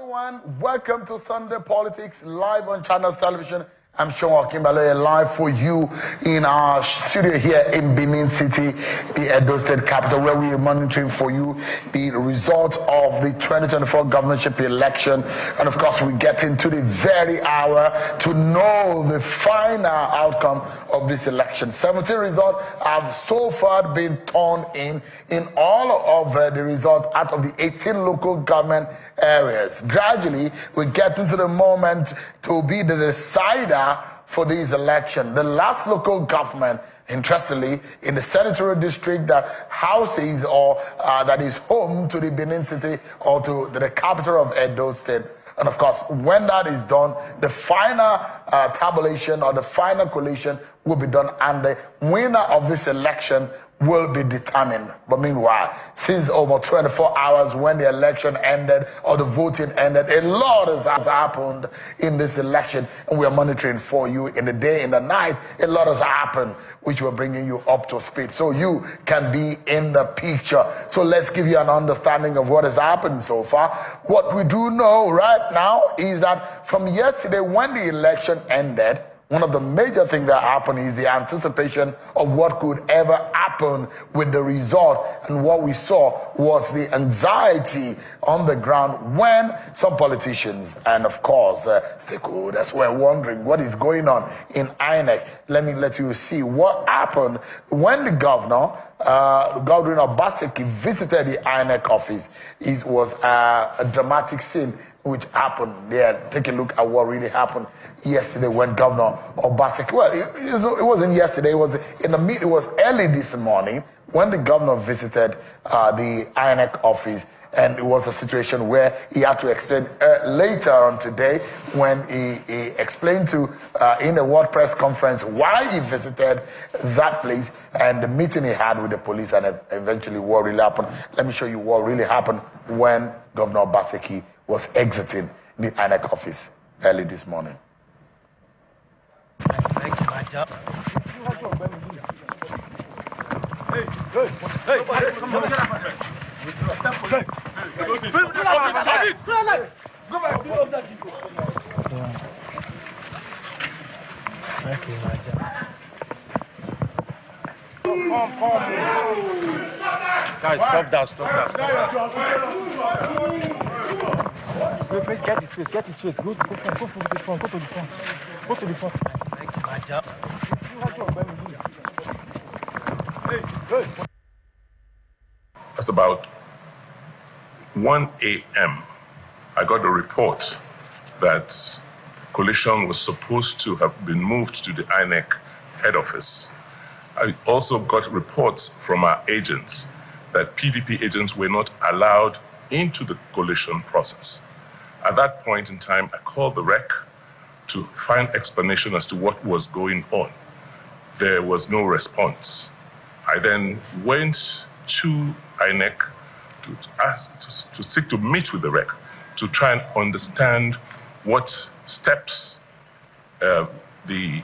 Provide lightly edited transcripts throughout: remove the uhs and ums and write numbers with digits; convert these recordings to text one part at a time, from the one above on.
everyone. Welcome to Sunday Politics live on Channels Television. I'm Sean Kimbale, live for you in our studio here in Benin City, the Edo State capital, where we are monitoring for you the results of the 2024 governorship election. And of course, we get into the very hour to know the final outcome of this election. 17 results have so far been turned in all of the results out of the 18 local government areas. Gradually, we get into the moment to be the decider for this election. The last local government, interestingly, in the senatorial district that houses or that is home to the Benin City or to the capital of Edo State. And of course, when that is done, the final tabulation or the final collation will be done, and the winner of this election will be determined. But meanwhile, since over 24 hours when the election ended or the voting ended, a lot has happened in this election, and we are monitoring for you in the day, in the night. A lot has happened, which we're bringing you up to speed so you can be in the picture. So let's give you an understanding of what has happened so far. What we do know right now is that from yesterday, when the election ended, one of the major things that happened is the anticipation of what could ever happen with the result. And what we saw was the anxiety on the ground when some politicians and, of course, stakeholders were wondering what is going on in INEC. Let me let you see what happened when the Governor Obaseki visited the INEC office. It was a dramatic scene which happened there. Take a look at what really happened yesterday when Governor Obaseki, well, it wasn't yesterday, it was early this morning when the governor visited the INEC office, and it was a situation where he had to explain later on today when he explained to in a World Press conference why he visited that place and the meeting he had with the police, and eventually what really happened. Let me show you what really happened when Governor Obaseki was exiting the INEC office early this morning. Thank you, my job. Guys, stop that. Please get his face. Go to the front. Go to the front. Thank you, my job. That's about 1 a.m. I got a report that collation was supposed to have been moved to the INEC head office. I also got reports from our agents that PDP agents were not allowed into the collation process. At that point in time, I called the REC to find explanation as to what was going on. There was no response. I then went to INEC to seek to meet with the REC to try and understand what steps the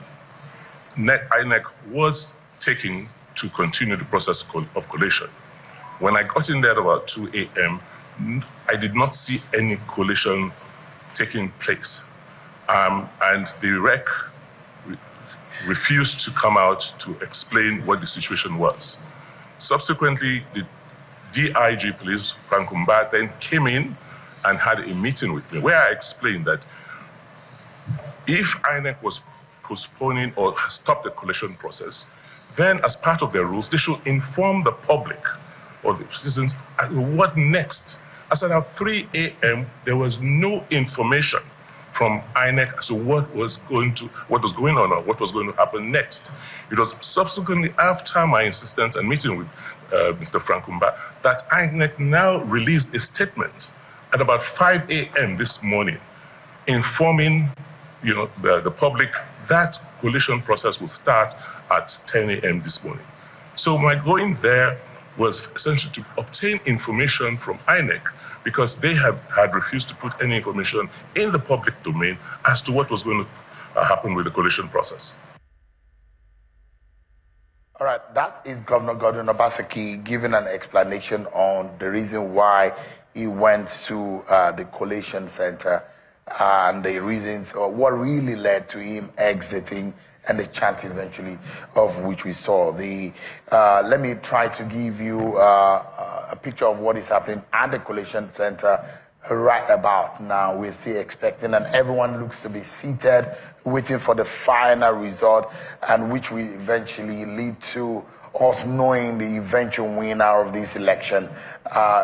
INEC was taking to continue the process of collation. When I got in there about 2 a.m., I did not see any collation taking place. And the REC refused to come out to explain what the situation was. Subsequently, the DIG police, Frank Umba, then came in and had a meeting with me where I explained that if INEC was postponing or stopped the collation process, then as part of their rules, they should inform the public or the citizens what next. As at now 3 a.m., there was no information from INEC as to what was going on or what was going to happen next. It was subsequently after my insistence and meeting with Mr. Frank Umba that INEC now released a statement at about 5 a.m. this morning, informing the public that collation process will start at 10 a.m. this morning. So my going there was essentially to obtain information from INEC, because they had refused to put any information in the public domain as to what was going to happen with the collation process. All right, that is Governor Obaseki giving an explanation on the reason why he went to the collation center and the reasons or what really led to him exiting and the chant eventually of which we saw. Let me try to give you a picture of what is happening at the collation center right about now. We're still expecting, and everyone looks to be seated, waiting for the final result, and which will eventually lead to us knowing the eventual winner of this election.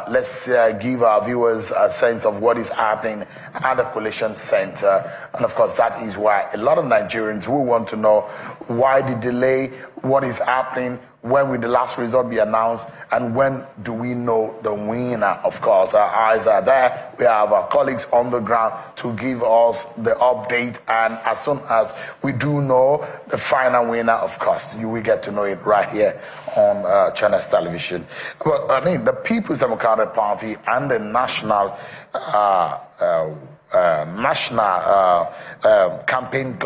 Let's give our viewers a sense of what is happening at the collation center. And of course, that is why a lot of Nigerians will want to know why the delay, what is happening, when will the last result be announced, and when do we know the winner? Of course, our eyes are there. We have our colleagues on the ground to give us the update, and as soon as we do know the final winner, of course, you will get to know it right here on Channels Television. But I mean, the People's Democratic Party and the National Campaign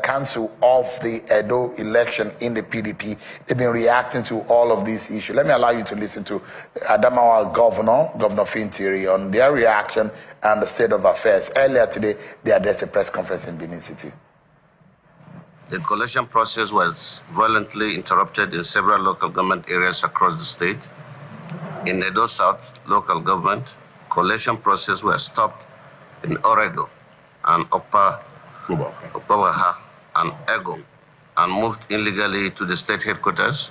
Council of the Edo election in the PDP, they've been reacting to all of these issues. Let me allow you to listen to Adamawa Governor Fintiri, on their reaction and the state of affairs. Earlier today, they addressed a press conference in Benin City. The collation process was violently interrupted in several local government areas across the state. In Edo South local government, collation process was stopped in Oredo and Upper Obaha and Ego, and moved illegally to the state headquarters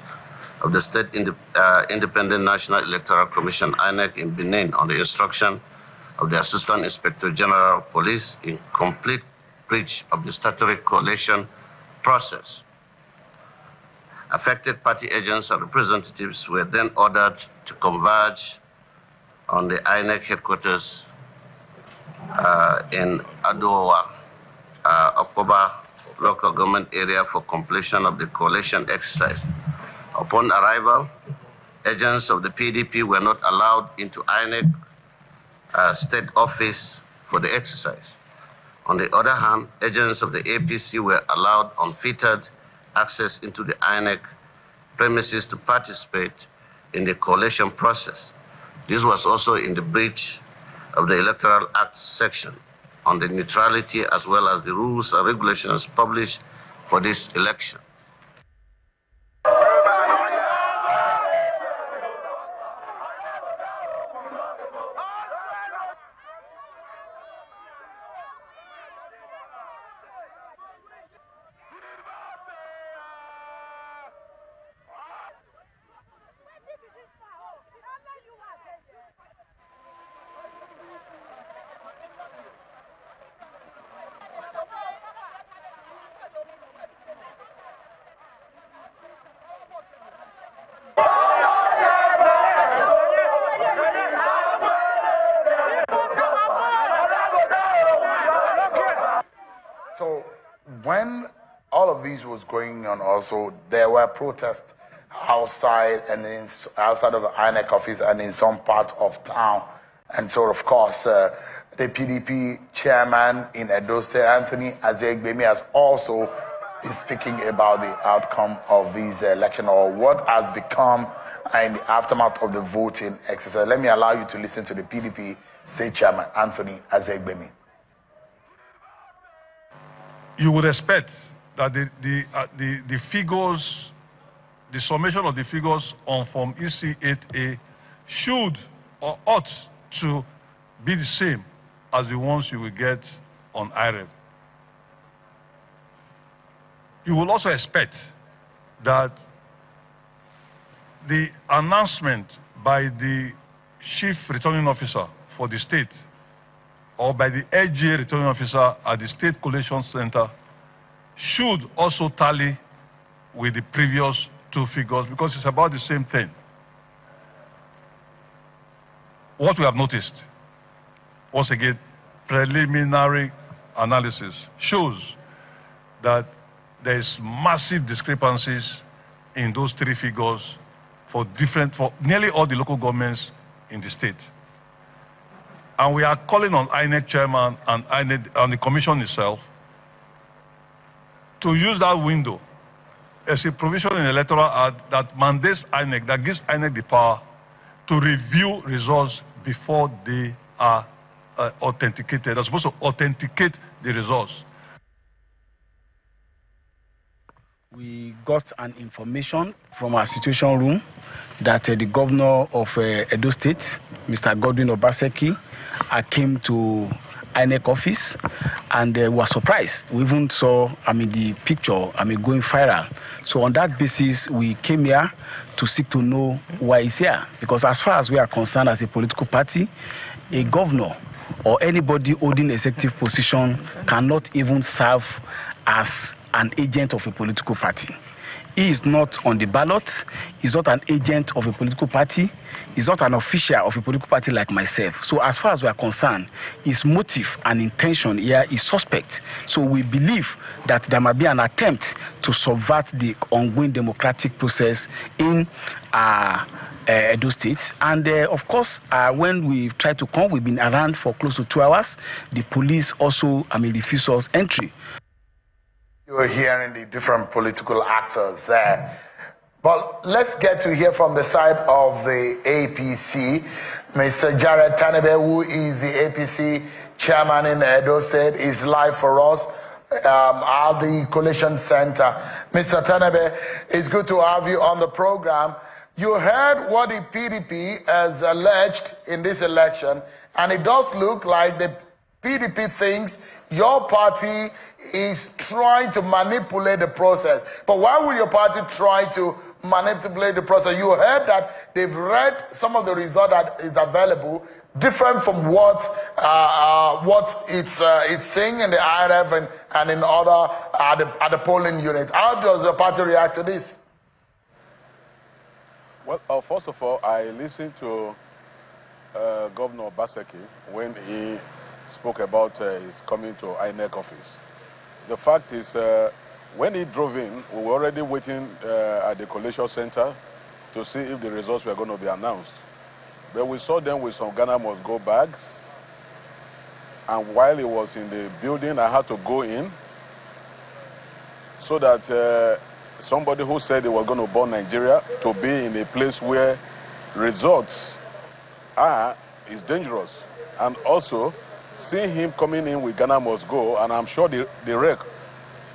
of the State Independent National Electoral Commission, INEC, in Benin, on the instruction of the Assistant Inspector General of Police, in complete breach of the statutory collation process. Affected party agents and representatives were then ordered to converge on the INEC headquarters in Adowa, Okoba local government area for completion of the collation exercise. Upon arrival, agents of the PDP were not allowed into INEC state office for the exercise. On the other hand, agents of the APC were allowed unfettered access into the INEC premises to participate in the collation process. This was also in the breach of the Electoral Act section on the neutrality, as well as the rules and regulations published for this election. So when all of this was going on, also there were protests outside and outside of the INEC office and in some part of town. And so, of course, the PDP chairman in Edo State, Anthony Azegbemi, has also been speaking about the outcome of this election, or what has become in the aftermath of the voting exercise. Let me allow you to listen to the PDP state chairman, Anthony Azegbemi. You would expect that the figures, the summation of the figures on Form EC8A should or ought to be the same as the ones you will get on IREV. You will also expect that the announcement by the chief returning officer for the state, or by the LGA returning officer at the State Collation Center, should also tally with the previous two figures, because it's about the same thing. What we have noticed, once again, preliminary analysis shows that there is massive discrepancies in those three figures for nearly all the local governments in the state. And we are calling on INEC chairman and INEC, and the commission itself, to use that window. There's a provision in the Electoral Act that mandates INEC, that gives INEC the power to review results before they are authenticated. They're supposed to authenticate the results. We got an information from our situation room that the governor of Edo State, Mr. Godwin Obaseki, came to INEC office, and we were surprised. We even saw, the picture, going viral. So on that basis, we came here to seek to know why he's here. Because as far as we are concerned as a political party, a governor or anybody holding executive position cannot even serve as an agent of a political party. He is not on the ballot. He's not an agent of a political party. He's not an official of a political party like myself. So as far as we are concerned, his motive and intention here is suspect. So we believe that there might be an attempt to subvert the ongoing democratic process in Edo State. And of course, when we tried to come, we've been around for close to 2 hours. The police also, refused us entry. You're hearing the different political actors there. But let's get to hear from the side of the APC. Mr. Jared Tanebe, who is the APC chairman in Edo State, is live for us at the Coalition Center. Mr. Tanebe, it's good to have you on the program. You heard what the PDP has alleged in this election, and it does look like the PDP thinks your party is trying to manipulate the process. But why would your party try to manipulate the process? You heard that they've read some of the result that is available, different from what it's saying in the IRF and in other at the polling unit. How does your party react to this? Well, first of all, I listened to Governor Obaseki when he spoke about his coming to INEC office. The fact is, when he drove in, we were already waiting at the Coalition Center to see if the results were going to be announced. But we saw them with some Ghana Must Go bags. And while he was in the building, I had to go in so that somebody who said he was going to burn Nigeria to be in a place where results is dangerous. And also, seeing him coming in with Ghana Must Go, and I'm sure the wreck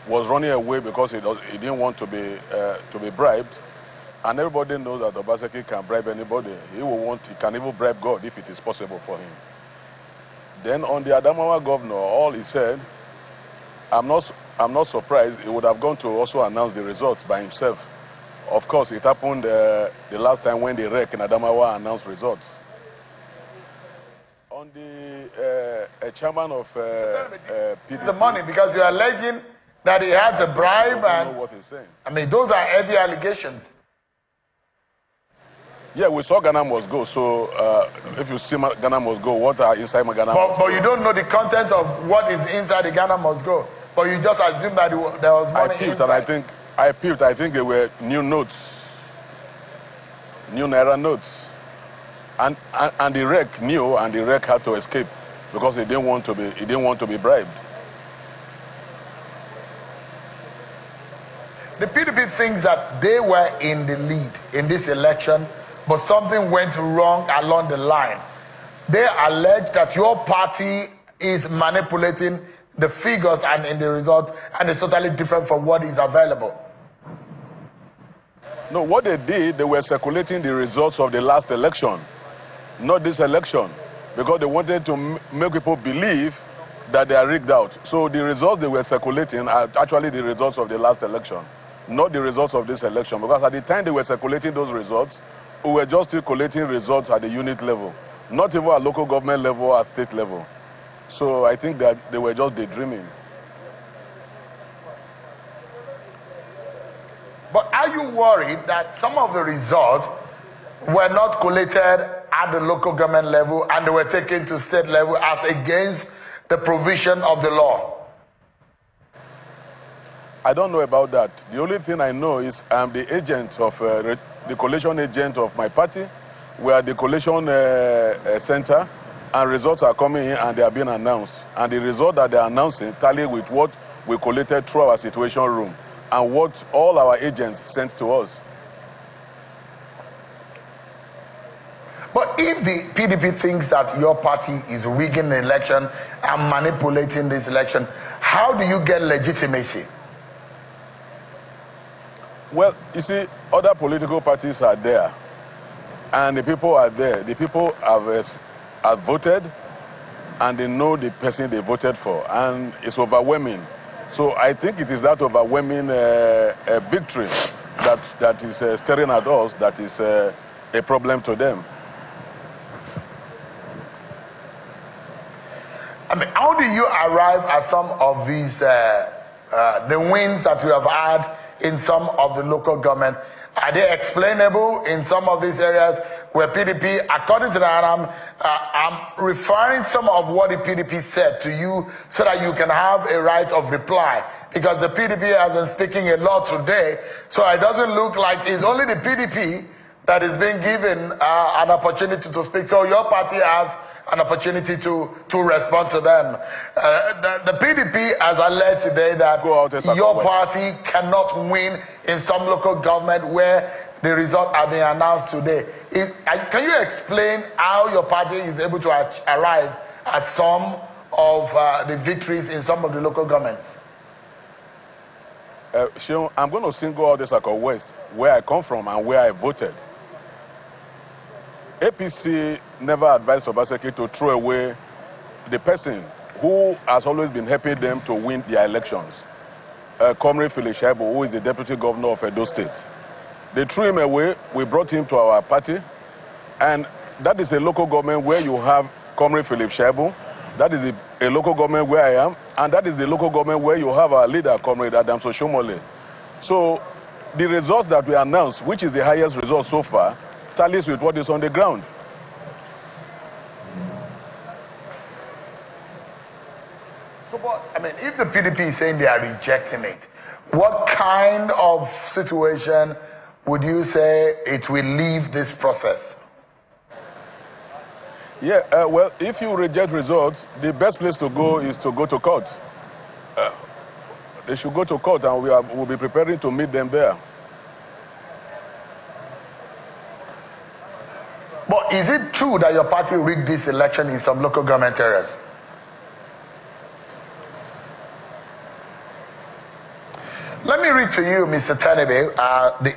was running away because he didn't want to be bribed. And everybody knows that Obaseki can bribe anybody. He can even bribe God if it is possible for him. Then on the Adamawa governor, all he said, I'm not surprised. He would have gone to also announce the results by himself. Of course, it happened the last time when the wreck in Adamawa announced results. On the chairman of PDP, the money, because you're alleging that he had a bribe, I don't know what he's saying. Those are heavy allegations. Yeah, we saw Ghana Must Go. So if you see Ghana Must Go, what are inside my Ghana Must Go? But you don't know the content of what is inside the Ghana Must Go. But you just assume that there was money inside. I think they were new notes, new Naira notes. And the wreck knew, and the wreck had to escape because he didn't want to be bribed. The PDP thinks that they were in the lead in this election, but something went wrong along the line. They allege that your party is manipulating the figures and in the result, and it's totally different from what is available. No, what they did, they were circulating the results of the last election, not this election, because they wanted to make people believe that they are rigged out. So the results they were circulating are actually the results of the last election, not the results of this election, because at the time they were circulating those results, we were just still collating results at the unit level, not even at local government level or at state level. So I think that they were just daydreaming. But are you worried that some of the results were not collated at the local government level and they were taken to state level as against the provision of the law? I don't know about that. The only thing I know is I'm the agent of the coalition agent of my party. We are the coalition center, and results are coming in and they are being announced. And the result that they are announcing tally with what we collated through our situation room and what all our agents sent to us. But if the PDP thinks that your party is rigging the election and manipulating this election, how do you get legitimacy? Well, you see, other political parties are there, and the people are there. The people have voted, and they know the person they voted for, and it's overwhelming. So I think it is that overwhelming victory that is staring at us that is a problem to them. I mean, how do you arrive at some of these, the wins that you have had in some of the local government? Are they explainable in some of these areas where PDP, according to the I'm referring some of what the PDP said to you so that you can have a right of reply, because the PDP has been speaking a lot today, so it doesn't look like it's only the PDP that is being given an opportunity to speak. So your party has an opportunity to respond to them. The PDP has alleged today that your party cannot win in some local government where the results are being announced today. Can you explain how your party is able to arrive at some of the victories in some of the local governments? Sean, I'm going to single out the Sakwa West, where I come from and where I voted. APC never advised Obaseki to throw away the person who has always been helping them to win their elections, Comrade Philip Shaibu, who is the deputy governor of Edo State. They threw him away. We brought him to our party, and that is a local government where you have Comrade Philip Shaibu. That is a local government where I am, and that is the local government where you have our leader, Comrade Adams Oshomole. So the results that we announced, which is the highest result so far, tallies with what is on the ground. So, but, I mean, if the PDP is saying they are rejecting it, what kind of situation would you say it will leave this process? Yeah, well, if you reject results, the best place to go is to go to court. They should go to court, and we'll be preparing to meet them there. But is it true that your party rigged this election in some local government areas? Let me read to you, Mr. Tenebe,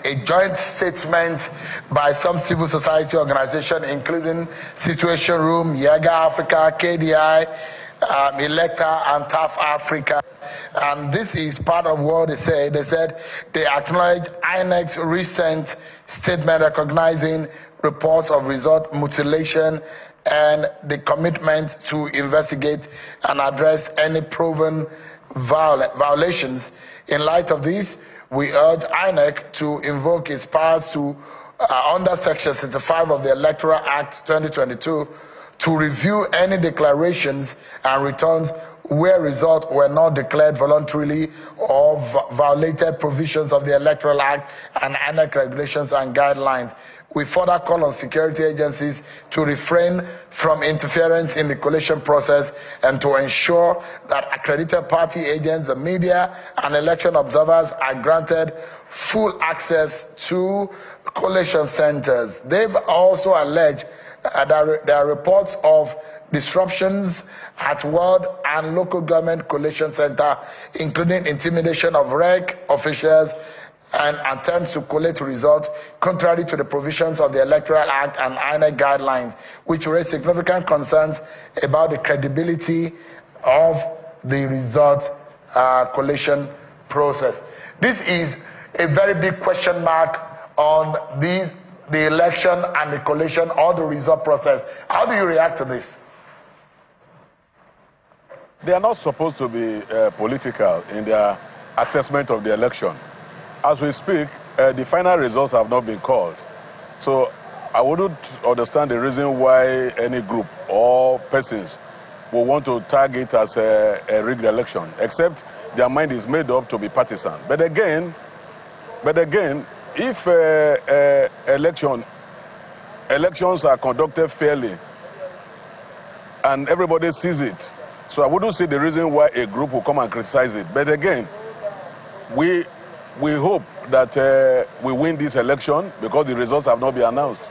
a joint statement by some civil society organizations, including Situation Room, Yaga Africa, KDI, Electa, and TAF Africa. And this is part of what they say. They said they acknowledge INEC's recent statement recognizing reports of result mutilation and the commitment to investigate and address any proven violations. In light of this, we urge INEC to invoke its powers to, under Section 65 of the Electoral Act 2022, to review any declarations and returns where results were not declared voluntarily or violated provisions of the Electoral Act and INEC regulations and guidelines. We further call on security agencies to refrain from interference in the collation process and to ensure that accredited party agents, the media, and election observers are granted full access to collation centers. They've also alleged that there are reports of disruptions at world and local government collation center, including intimidation of REC officials and attempts to collate results contrary to the provisions of the Electoral Act and INEC guidelines, which raise significant concerns about the credibility of the result collation process. This is a very big question mark on the election and the collation or the result process. How do you react to this? They are not supposed to be political in their assessment of the election. As we speak, the final results have not been called. So I wouldn't understand the reason why any group or persons will want to tag it as a rigged election, except their mind is made up to be partisan. But again, if elections are conducted fairly and everybody sees it, so I wouldn't see the reason why a group will come and criticize it. But again, we hope that we win this election because the results have not been announced.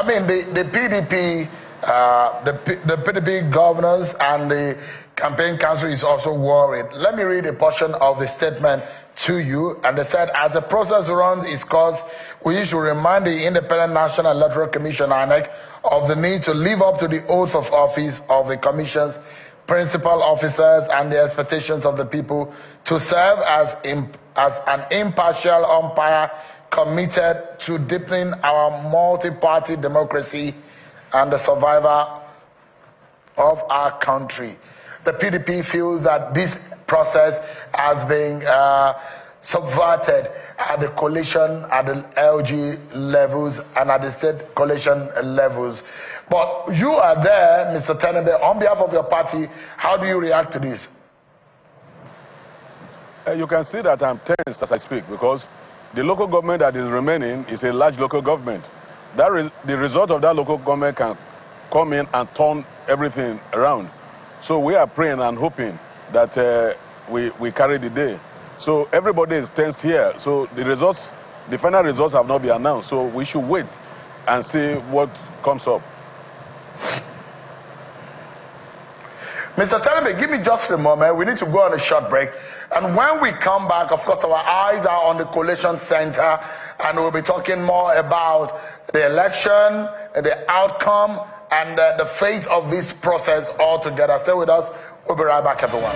mean, the PDP, the PDP governors and the campaign council is also worried. Let me read a portion of the statement to you. And they said, as the process runs its course, we should remind the Independent National Electoral Commission, INEC, of the need to live up to the oath of office of the Commission's principal officers and the expectations of the people to serve as an impartial umpire committed to deepening our multi-party democracy and the survival of our country. The PDP feels that this process has been subverted at the coalition, at the LG levels, and at the state coalition levels. But you are there, Mr. Tenebe, on behalf of your party. How do you react to this? You can see that I'm tense as I speak, because the local government that is remaining is a large local government. The result of that local government can come in and turn everything around. So we are praying and hoping that we carry the day. So everybody is tensed here. So the final results have not been announced. So we should wait and see what comes up. Mr. Tenebe, give me just a moment. We need to go on a short break. And when we come back, of course, our eyes are on the Coalition Center, and we'll be talking more about the election, the outcome, and the fate of this process altogether. Stay with us. We'll be right back, everyone.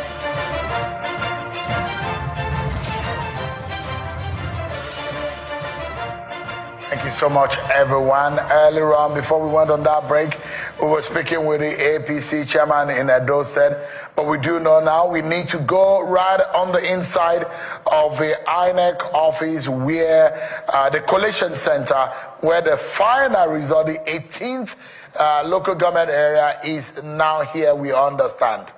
Thank you so much, everyone. Earlier on, before we went on that break, we were speaking with the APC chairman in Edo State. But we do know now we need to go right on the inside of the INEC office, where the Coalition Center, where the final result, the 18th local government area, is now here, we understand.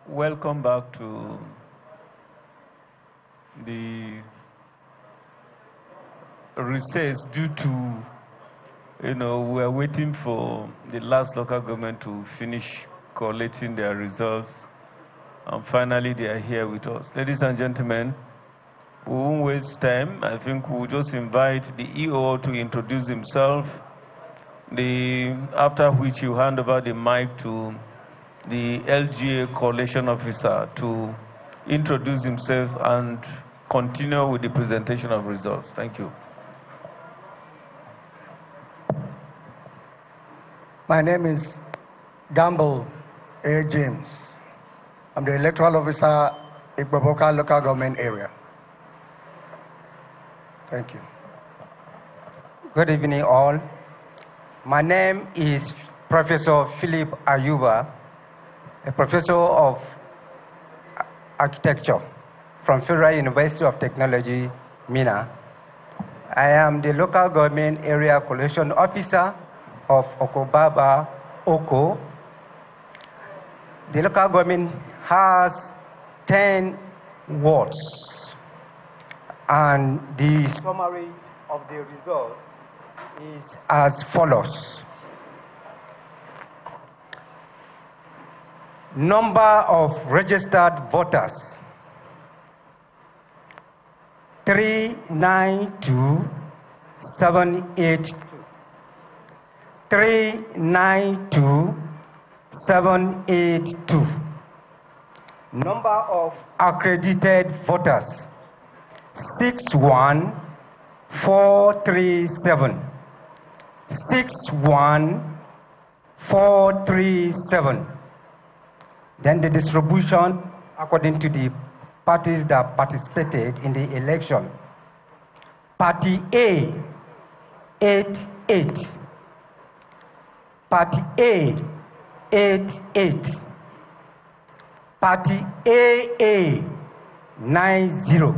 Welcome back to the recess due to, we are waiting for the last local government to finish collating their results, and finally they are here with us. Ladies and gentlemen, we won't waste time. I think we'll just invite the EO to introduce himself, after which you hand over the mic to the LGA coalition officer to introduce himself and continue with the presentation of results. Thank you. My name is Gamble A. James. I'm the electoral officer in Igboboka local government area. Thank you. Good evening all. My name is Professor Philip Ayuba, a professor of architecture from Federal University of Technology, Mina. I am the local government area coalition officer of Okobaba, Oko. The local government has 10 wards, and the summary of the result is as follows. Number of registered voters, 392,782. 392,782. Number of accredited voters, 61,437. 61,437. Then the distribution according to the parties that participated in the election. Party A, 88. Party A, 88. Party AA, 90.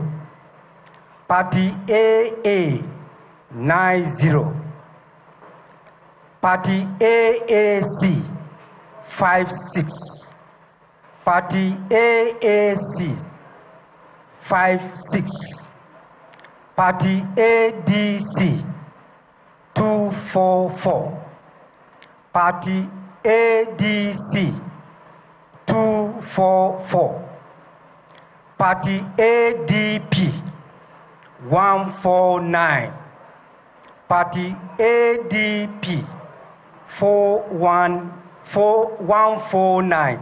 Party AA, 90. Party AAC, 56. Party AAC, 56. Party ADC, 25. 244. Party ADC 244. Party ADP 149. Party ADP 149.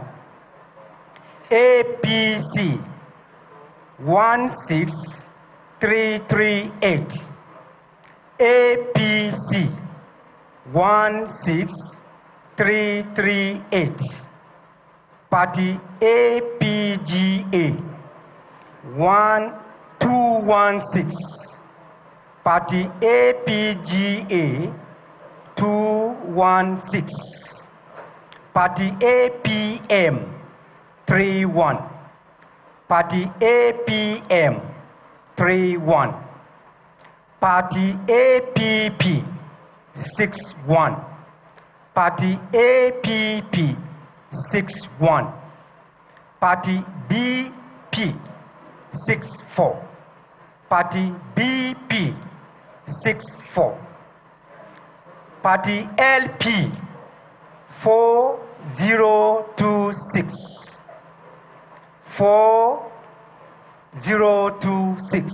APC 16338. APC 16338. Party APGA 1216. Party APGA 216. Party APM 31. Party APM 31. Party APP 61. Party APP 61. Party BP 64. Party BP 64. Party LP 4026. 4026.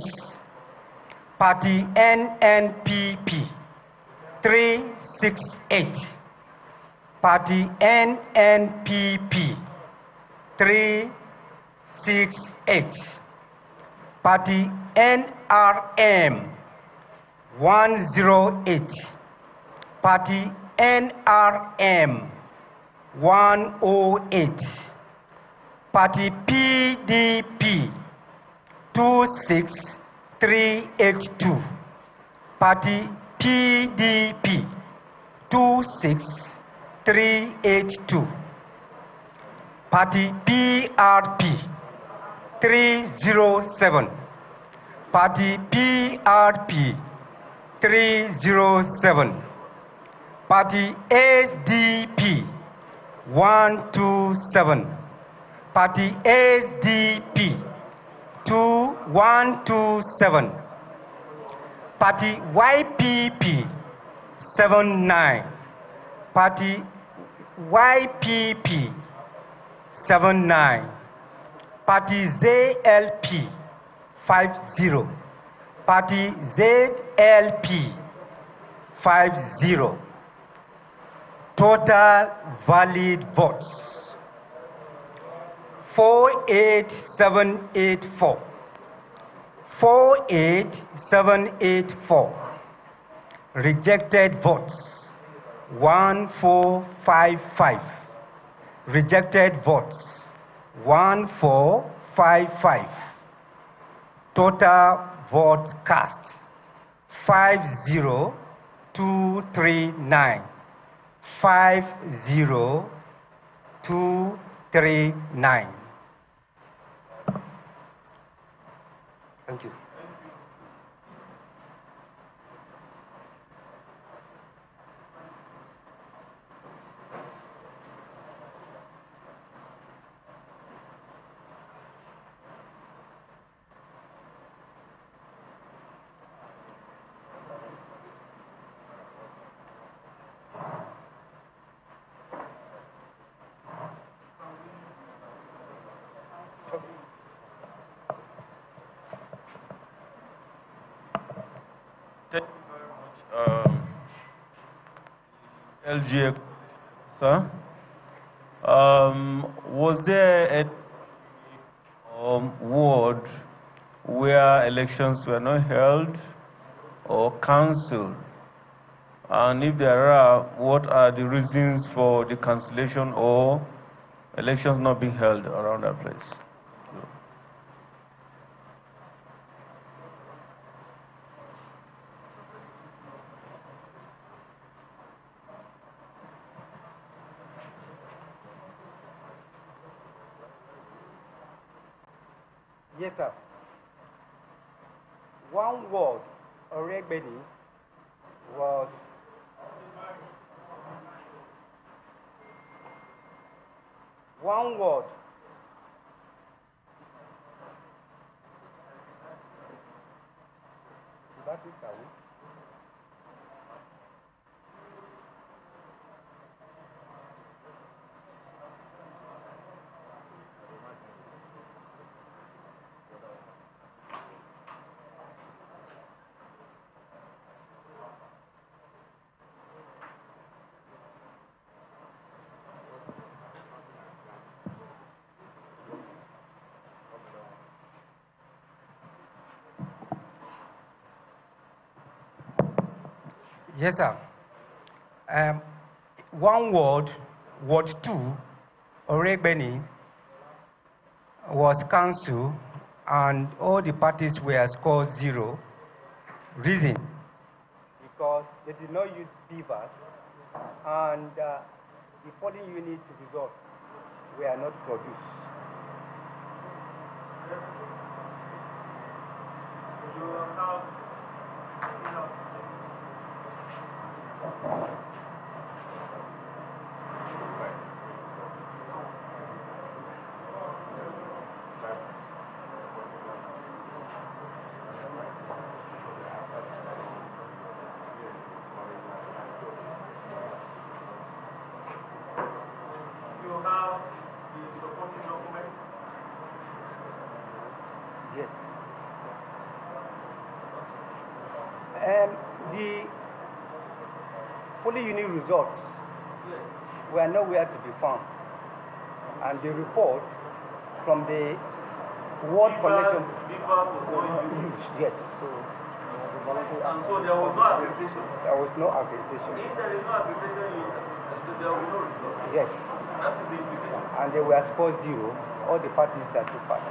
Party NNPP 368. Party NNPP 368. Party NRM 108. Party NRM 108. Party PDP 26382. Party PDP 26382. Party PRP 307. Party PRP 307. Party SDP 127. Party SDP 2127. Party YPP 79. Party YPP 79. Party ZLP 50. Party ZLP 50. Total valid votes 48784. 48784. Rejected votes 1455. Rejected votes 1455. Total votes cast 50239. 50239. Thank you. Thank you very much, LGA, sir. Was there a ward where elections were not held or cancelled? And if there are, what are the reasons for the cancellation or elections not being held around that place? Yes, sir. One ward, Oregbeni, was one ward. Yes, sir. One ward, Ward 2, Oregbeni, was cancelled and all the parties were scored 0. Reason? Because they did not use beavers and the polling unit results were not produced. Yes. The polling unit results were nowhere to be found. And the report from the ward collection. Yes. And so there was no accreditation. There was no accreditation. If there is no accreditation, there will be no result. Yes. That is the implication. And they were scored 0, all the parties that took part.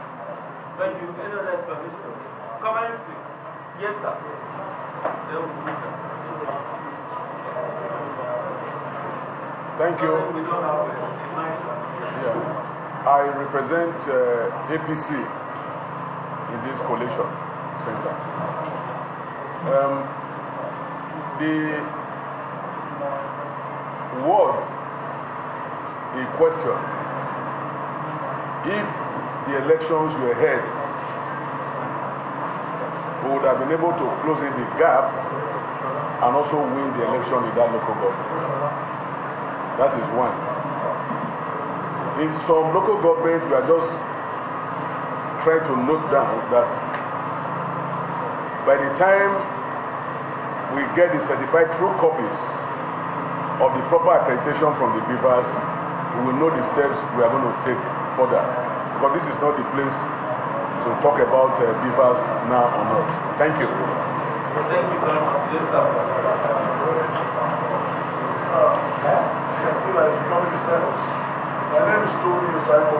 Thank you. Any other explanation? Comments, please. Yes, sir. There will be no. Thank you. We don't have a nice one. Yeah. I represent APC in this collation center. The word in question, if the elections were held, we would have been able to close in the gap and also win the election in that local government. That is one. In some local governments, we are just trying to note down that by the time we get the certified true copies of the proper accreditation from the beavers, we will know the steps we are going to take further. Because this is not the place to talk about beavers now or not. Thank you. Thank you very much. Yes, sir. My name is Tony Osaibo.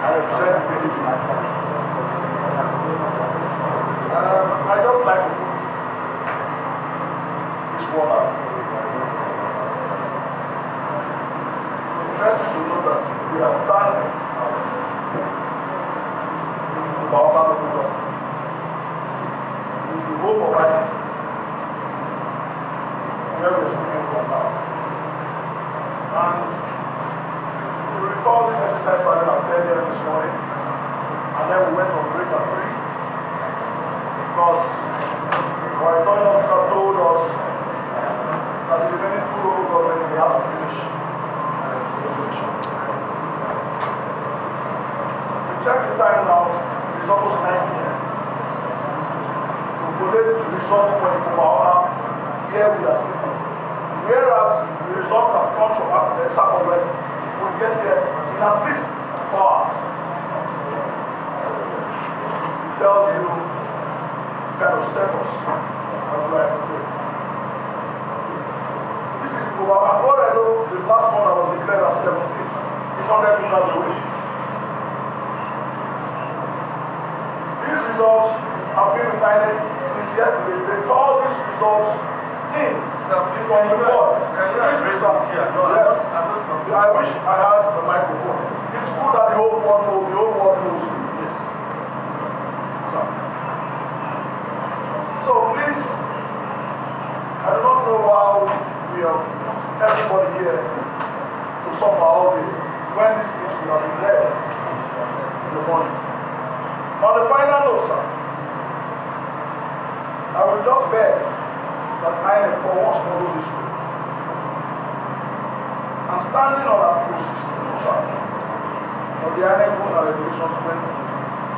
I represent the PDP. I just like to put this one out. Interesting to know that we are standing in Baoba local government. In the home of my where we are speaking from now. And we recall this exercise started at 10 a.m. this morning, and then we went on break at 3 because our returning officer told us that the remaining 2 local governments they have to finish the election. We check the time now, it is almost 9 p.m. To collate the result for the Kumaona, here we are sitting. Whereas the result has come from the Southwest, we get here in at least 4 hours. It tells you kind of set us as we are today. This is Kumaona. All I know, the last one that was declared as 17 is 100 meters away. These results have been retired since yesterday. They call these results in from the board. I wish I had the microphone. It's good that the whole world knows. Yes. So please, I do not know how we have put everybody here to suffer all day when these things will have been read in the morning. On the final note, sir, I will just beg that I for once follow this way. I'm standing on Article 62, sir, of the INEC Rules and Regulations 20.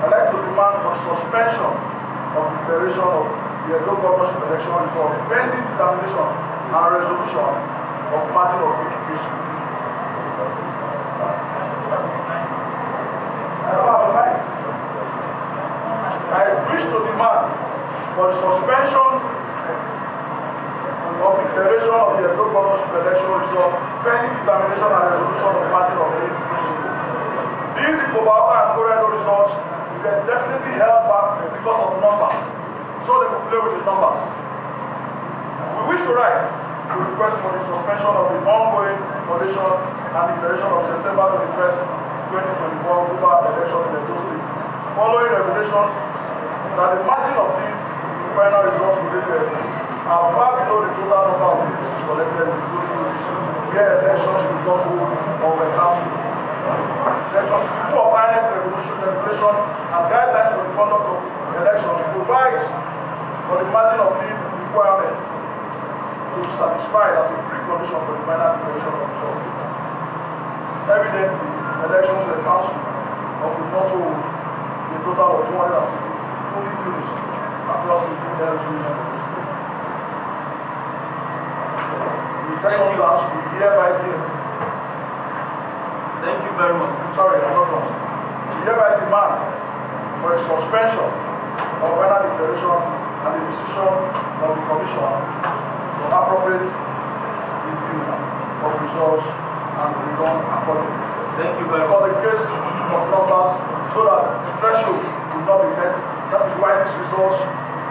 I'd like to demand for suspension of the declaration of the Edo Governorship election report pending determination and resolution of margin of verification. I don't have a mic. I wish to demand for the suspension of the governorship election results pending determination and resolution of the margin of the principle. These Ikobaoka and Korendo results were definitely held back because of numbers, so they could play with the numbers. We wish to write to request for the suspension of the ongoing collation and declaration of September 21st, 2024 Gubernatorial election in Edo State, following revelations that the margin of the final results related are far below the total number of votes collected in those units where elections did not hold or were cancelled. Section 62 of INEC regulation and guidelines for the conduct of elections provides for the margin of lead requirement to be satisfied as a precondition for the final declaration of results. Evidently, elections were cancelled or could not hold a total of 260 units across 18 regions of the state. The second class will hereby give. Thank you very much. Sorry, I'm not done. We hereby demand for a suspension of final declaration and the decision of the Commission for appropriate review of results and to be done accordingly. Thank you very much. For the case of numbers, so that the threshold will not be met, that is why these results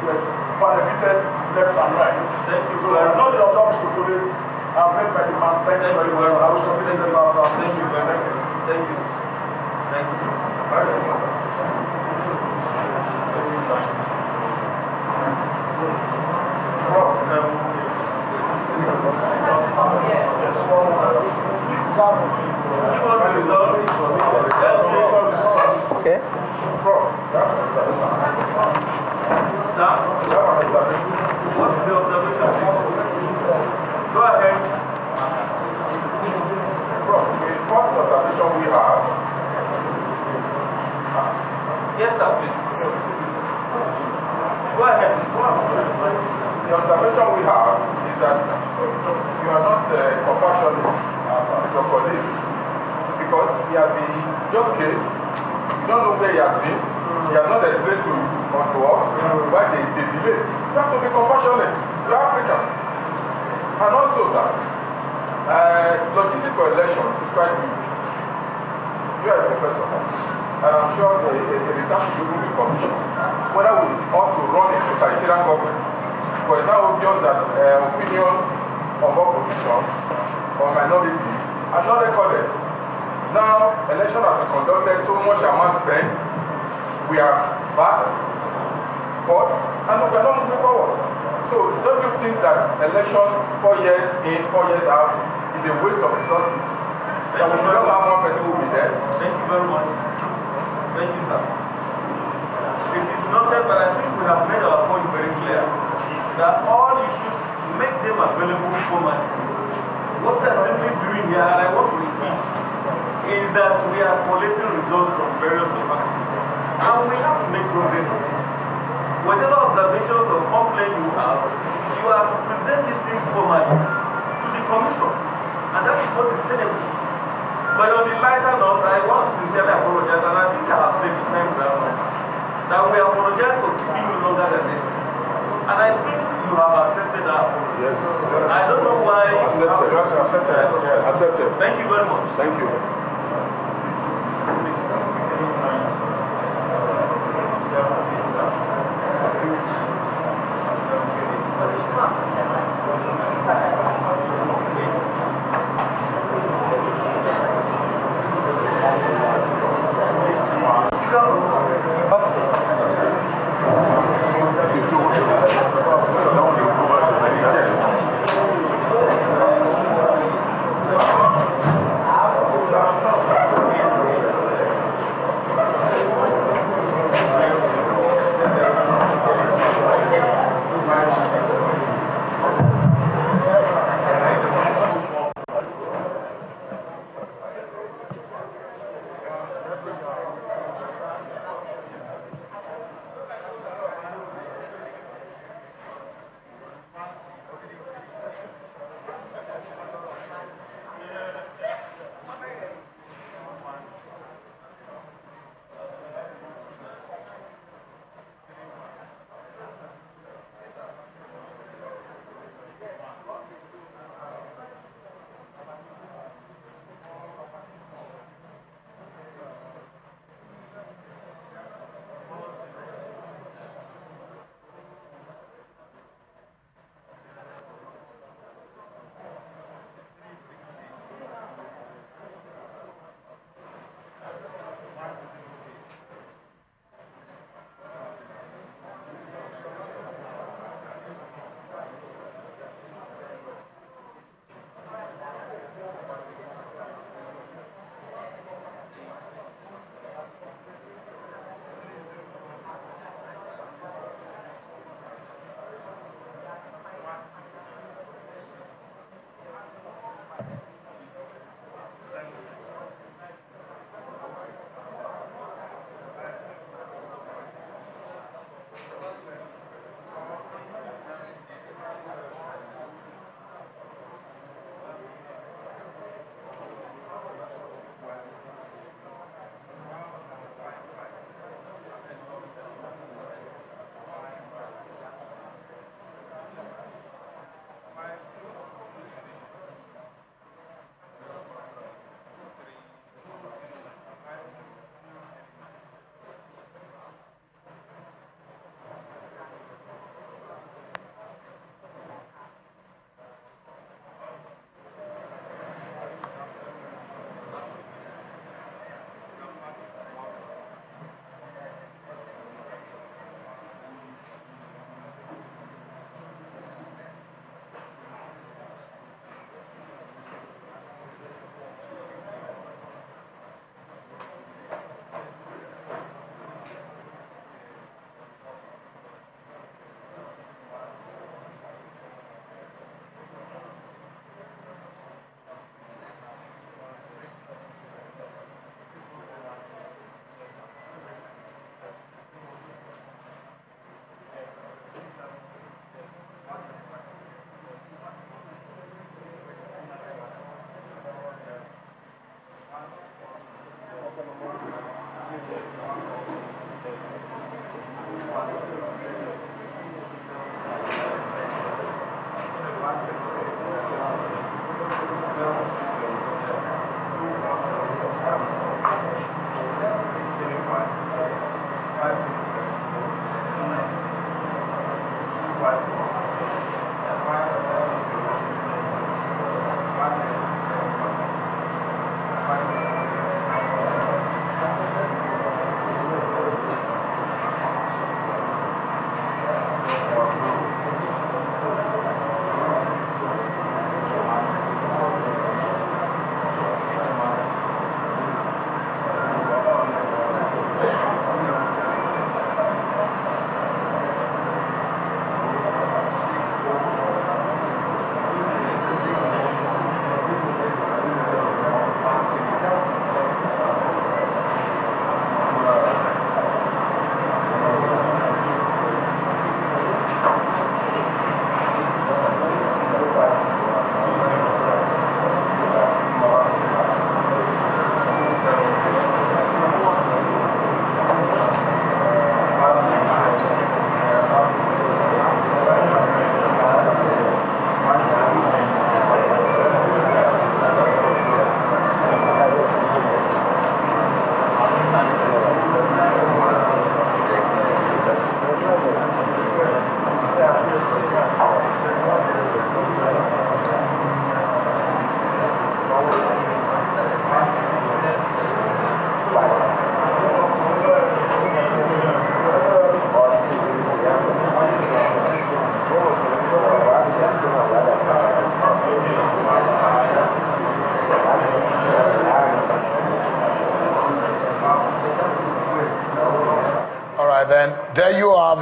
were benefited left and right. Thank you So very much. not the observers to do it. I've made my demand. Thank you very much. I will submit it after. Thank you very much. Thank you. Thank you. Okay. What's the observation? Go ahead. The first observation we have. Yes, sir, please. Go ahead. The observation we have is that you are not compassionate with your colleague because he has been just came. You don't know where he has been. He has not explained to us why there is a delay. You have to be compassionate. You are African. And also, sir, logistics for election is quite huge. You are a professor, and I'm sure the research will be commissioned whether we ought to run a totalitarian government. But it's now obvious that opinions of oppositions or minorities are not recorded. Now, election has been conducted, so much amount spent. We are back, fought, and we are not moving forward. So, don't you think that elections 4 years in, 4 years out is a waste of resources? That we don't have one person who will be there. Thank you very much. Thank you, sir. It is noted, but I think we have made our point very clear that all issues make them available formally. What we are simply doing here, and I want to repeat, is that we are collecting results from various departments. And we have to make progress in this. Whatever observations or complaints you have to present this thing formally to the Commission. And that is what is tenable. But on the lighter note, I want to sincerely apologize, and I think I have said it time without number, that we apologize for keeping you longer than necessary. And I think you have accepted that apology. Yes. I don't know why you have Accepted. Accepted. Thank you very much. Thank you.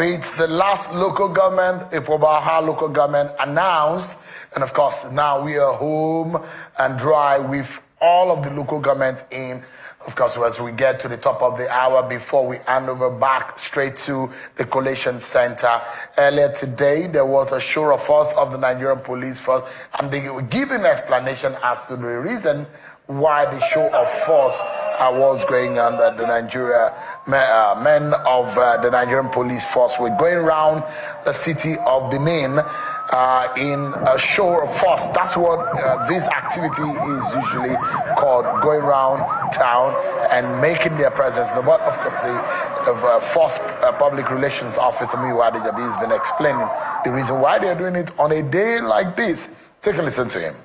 it. The last local government, Ipobaha local government, announced, and of course now we are home and dry with all of the local government in. Of course, as we get to the top of the hour, before we hand over back straight to the collation center, earlier today there was a show of force of the Nigerian police force, and they were giving explanation as to the reason why the show of force was going on. That the men of the Nigerian police force were going around the city of Benin in a show of force. That's what this activity is usually called, going around town and making their presence. But of course, the force public relations officer Miwade Jabi has been explaining the reason why they're doing it on a day like this. Take a listen to him.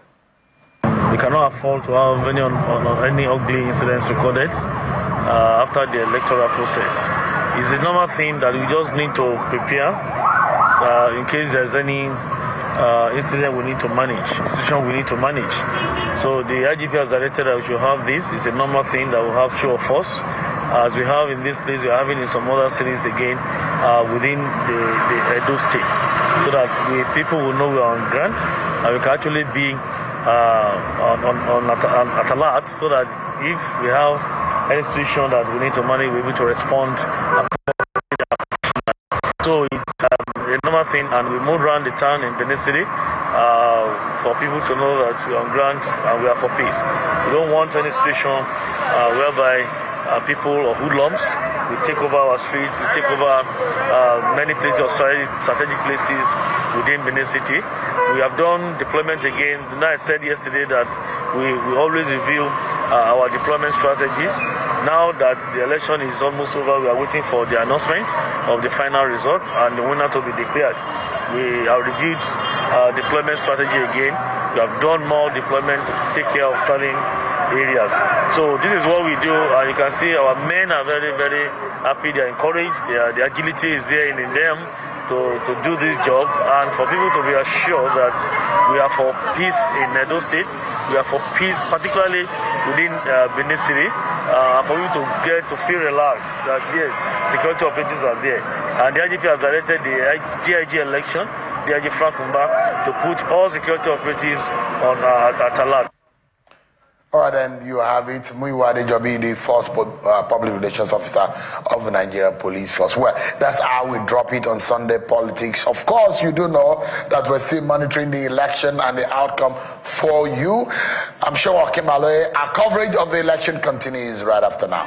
We cannot afford to have any ugly incidents recorded after the electoral process. It's a normal thing that we just need to prepare in case there's any incident we need to manage, institution we need to manage. So the IGP has directed that we should have this. It's a normal thing that we have show of force, as we have in this place, we are having in some other cities again within the Edo State, so that people will know we are on ground and we can actually be at alert, so that if we have any situation that we need to manage, we're able to respond. So it's a normal thing, and we move around the town in Benin City for people to know that we are on ground and we are for peace. We don't want any situation whereby people or hoodlums will take over our streets, will take over many places or strategic places within Benin City. We have done deployment again. I said yesterday that we always review our deployment strategies. Now that the election is almost over, we are waiting for the announcement of the final result and the winner to be declared. We have reviewed deployment strategy again. We have done more deployment to take care of certain areas. So this is what we do, and you can see our men are very, very happy. They are encouraged. The agility is there in them to do this job, and for people to be assured that we are for peace in Edo State. We are for peace, particularly within Benin City, for people to feel relaxed that yes, security operatives are there. And the IGP has directed the DIG election, DIG Frank Mba, to put all security operatives on at alert. All right, then you have it. Muyiwade Jobi, the first public relations officer of the Nigerian police force. Well, that's how we drop it on Sunday Politics. Of course, you do know that we're still monitoring the election and the outcome for you. I'm sure our coverage of the election continues right after now.